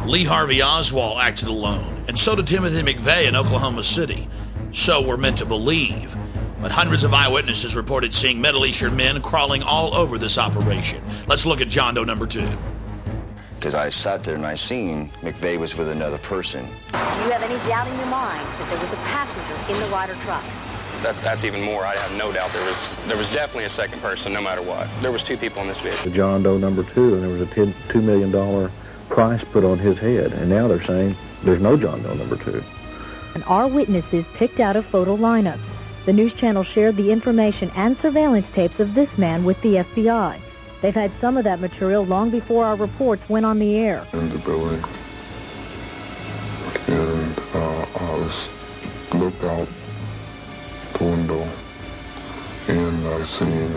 Lee Harvey Oswald acted alone, and so did Timothy McVeigh in Oklahoma City. So we're meant to believe. But hundreds of eyewitnesses reported seeing Middle Eastern men crawling all over this operation. Let's look at John Doe number 2. Because I sat there and I seen McVeigh was with another person. Do you have any doubt in your mind that there was a passenger in the Ryder truck? That's even more. I have no doubt there was definitely a second person, no matter what. There was 2 people in this vehicle. John Doe number 2, and there was a $2 million price put on his head, and now they're saying there's no John Doe number 2. And our witnesses picked out of photo lineups. The news channel shared the information and surveillance tapes of this man with the FBI. They've had some of that material long before our reports went on the air. In the building, and I looked out the window, and I seen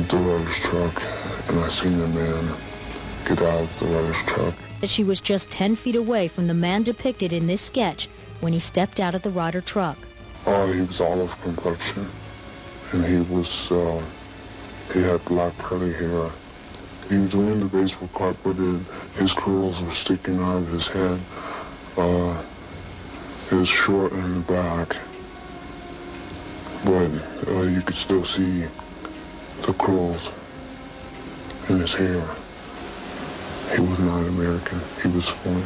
the Ryder's truck, and I seen the man get out of the Ryder's truck. She was just 10 feet away from the man depicted in this sketch when he stepped out of the Ryder truck. He was olive complexion, and he had black curly hair. He was wearing the baseball cap, but his curls were sticking out of his head. It was short in the back, but you could still see the curls in his hair. He was not American. He was foreign.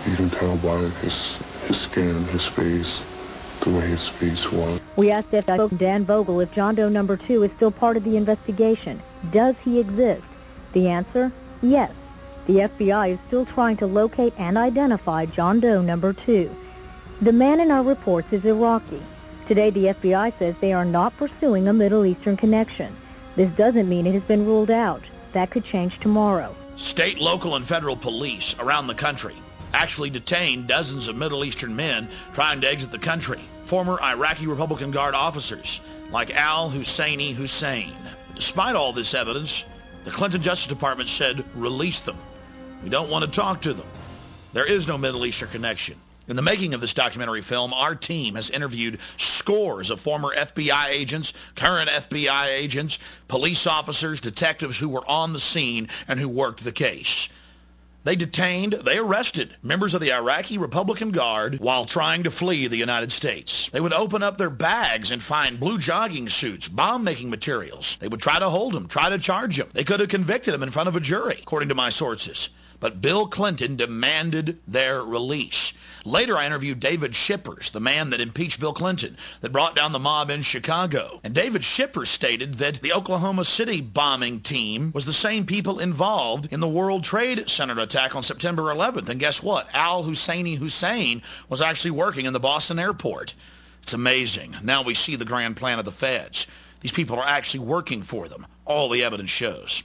You can tell by his skin, his face, the way his face was. We asked FBI Dan Vogel if John Doe number 2 is still part of the investigation. Does he exist? The answer, yes. The FBI is still trying to locate and identify John Doe number 2. The man in our reports is Iraqi. Today, the FBI says they are not pursuing a Middle Eastern connection. This doesn't mean it has been ruled out. That could change tomorrow. State, local, and federal police around the country actually detained dozens of Middle Eastern men trying to exit the country. Former Iraqi Republican Guard officers like Al Husseini Hussein. Despite all this evidence, the Clinton Justice Department said, release them. We don't want to talk to them. There is no Middle Eastern connection. In the making of this documentary film, our team has interviewed scores of former FBI agents, current FBI agents, police officers, detectives who were on the scene and who worked the case. They arrested members of the Iraqi Republican Guard while trying to flee the United States. They would open up their bags and find blue jogging suits, bomb-making materials. They would try to hold them, try to charge them. They could have convicted them in front of a jury, according to my sources. But Bill Clinton demanded their release. Later, I interviewed David Shippers, the man that impeached Bill Clinton, that brought down the mob in Chicago. And David Shippers stated that the Oklahoma City bombing team was the same people involved in the World Trade Center attack on September 11th. And guess what? Al Husseini Hussein was actually working in the Boston airport. It's amazing. Now we see the grand plan of the feds. These people are actually working for them. All the evidence shows.